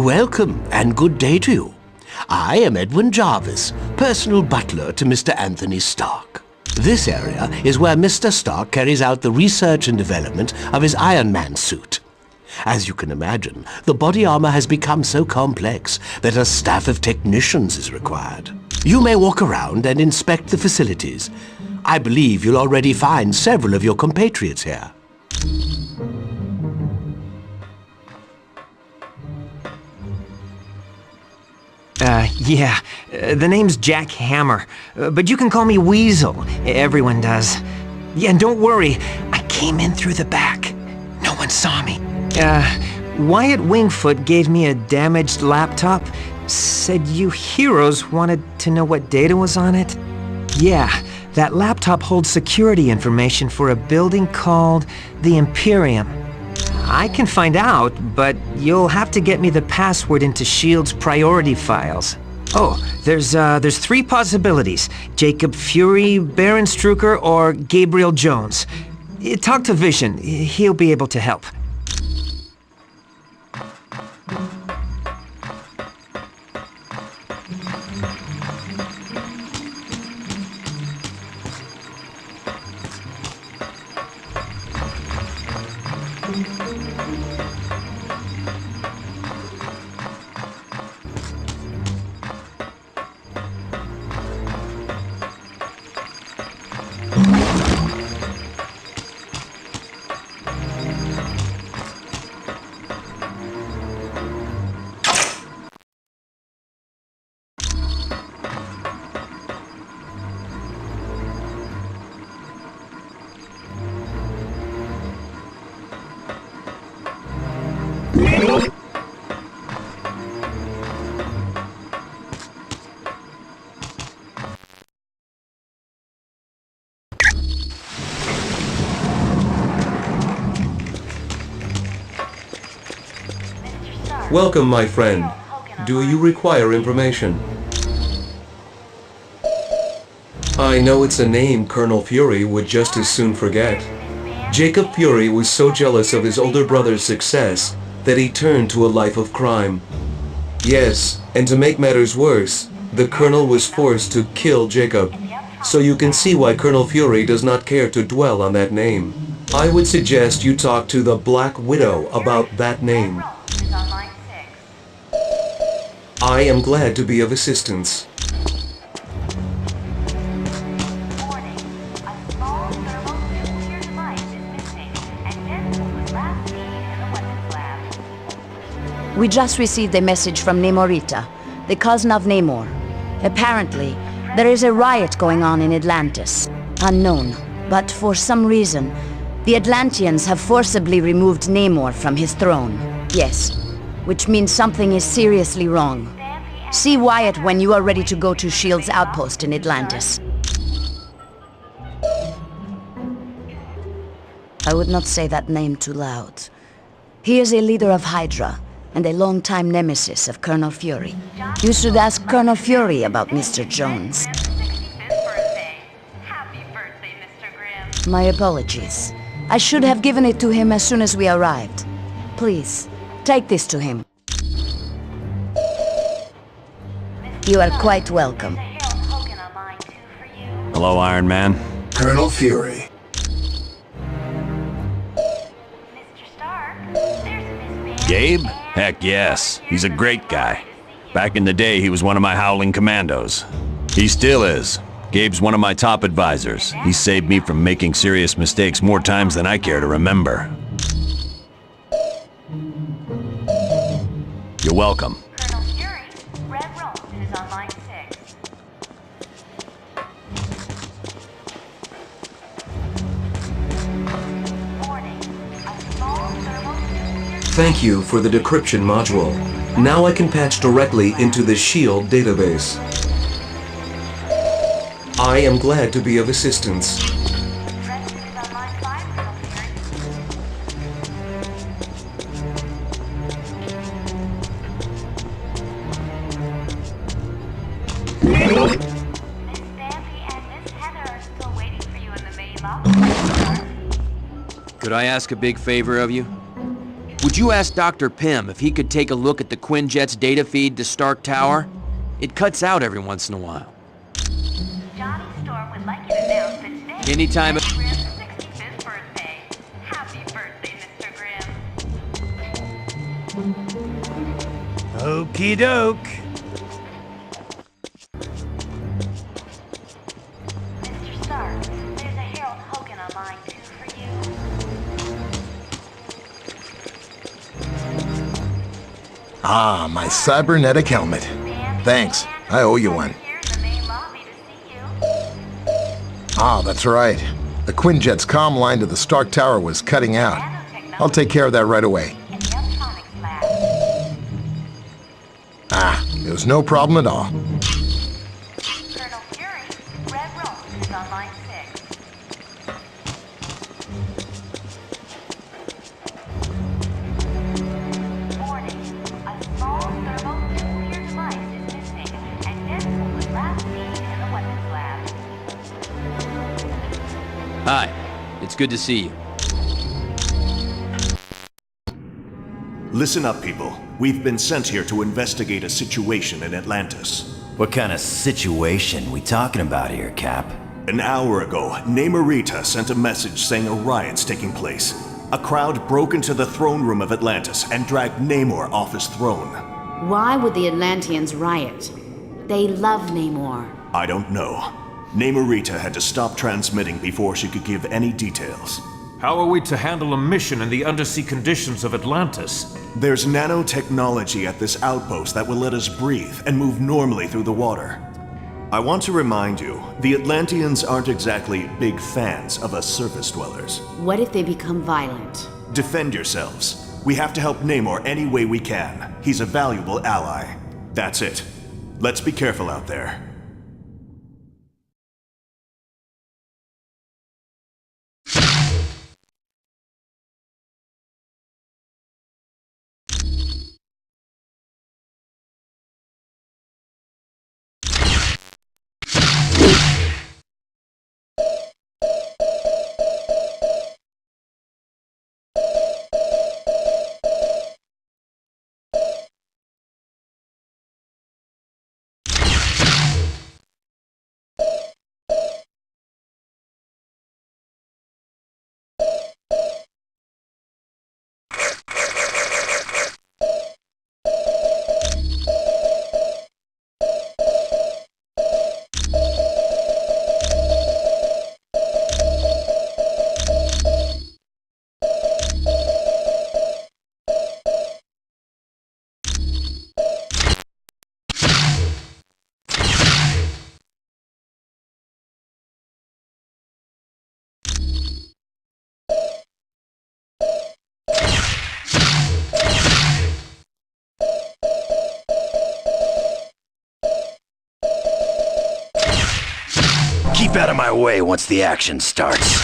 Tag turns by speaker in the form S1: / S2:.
S1: Welcome and good day to you. I am Edwin Jarvis, personal butler to Mr. Anthony Stark. This area is where Mr. Stark carries out the research and development of his Iron Man suit. As you can imagine, the body armor has become so complex that a staff of technicians is required. You may walk around and inspect the facilities. I believe you'll already find several of your compatriots here.
S2: The name's Jack Hammer, but you can call me Weasel. Everyone does. Yeah, and don't worry, I came in through the back. No one saw me. Wyatt Wingfoot gave me a damaged laptop. Said you heroes wanted to know what data was on it? Yeah, that laptop holds security information for a building called the Imperium. I can find out, but you'll have to get me the password into S.H.I.E.L.D.'s priority files. Oh, there's three possibilities. Jacob Fury, Baron Strucker, or Gabriel Jones. Talk to Vision. He'll be able to help.
S3: Welcome, my friend. Do you require information? I know it's a name Colonel Fury would just as soon forget. Jacob Fury was so jealous of his older brother's success that he turned to a life of crime. Yes, and to make matters worse, the Colonel was forced to kill Jacob. So you can see why Colonel Fury does not care to dwell on that name. I would suggest you talk to the Black Widow about that name. I am glad to be of assistance.
S4: We just received a message from Namorita, the cousin of Namor. Apparently, there is a riot going on in Atlantis. Unknown, but for some reason, the Atlanteans have forcibly removed Namor from his throne. Yes, which means something is seriously wrong. See Wyatt when you are ready to go to S.H.I.E.L.D.'s outpost in Atlantis. I would not say that name too loud. He is a leader of Hydra, and a longtime nemesis of Colonel Fury. You should ask Colonel Fury about Mr. Jones. My apologies. I should have given it to him as soon as we arrived. Please, take this to him. You are quite welcome.
S5: Hello, Iron Man.
S6: Colonel Fury.
S5: Gabe? Heck yes. He's a great guy. Back in the day, he was one of my Howling Commandos. He still is. Gabe's one of my top advisors. He saved me from making serious mistakes more times than I care to remember. You're welcome.
S7: Colonel Fury, Red Room is on line 6. Warning, a small thermonuclear...
S3: Thank you for the decryption module. Now I can patch directly into the S.H.I.E.L.D. database. I am glad to be of assistance.
S7: Red Room is on line 5, Colonel Fury. Miss Bambi and Miss Heather are still waiting for you in the main lobby.
S8: Could I ask a big favor of you?
S6: Would you ask Dr. Pym if he could take a look at the Quinjet's data feed to Stark Tower? It cuts out every once in a while.
S7: Johnny Storm would like you to know that today
S6: Anytime-
S7: is Grimm's 65th birthday. Happy birthday, Mr. Grimm.
S2: Okie doke.
S7: Mr. Stark, there's a Harold Hogan on line 2 for you.
S8: Ah, my cybernetic helmet. Thanks. I owe you one.
S7: Here's the main lobby to see you.
S8: Ah, that's right. The Quinjet's comm line to the Stark Tower was cutting out. I'll take care of that right away.
S7: In the Optronics lab.
S8: Ah, it was no problem at all.
S7: Colonel Fury, Red Roll is on line 6. Warning, a small thermonuclear device is missing, and this was last seen in the weapons lab.
S6: Hi, it's good to see you.
S9: Listen up, people. We've been sent here to investigate a situation in Atlantis.
S10: What kind of situation we talking about here, Cap?
S9: An hour ago, Namorita sent a message saying a riot's taking place. A crowd broke into the throne room of Atlantis and dragged Namor off his throne.
S11: Why would the Atlanteans riot? They love Namor.
S9: I don't know. Namorita had to stop transmitting before she could give any details.
S12: How are we to handle a mission in the undersea conditions of Atlantis?
S9: There's nanotechnology at this outpost that will let us breathe and move normally through the water. I want to remind you, the Atlanteans aren't exactly big fans of us surface dwellers.
S11: What if they become violent?
S9: Defend yourselves. We have to help Namor any way we can. He's a valuable ally. That's it. Let's be careful out there.
S10: Keep out of my way once the action starts.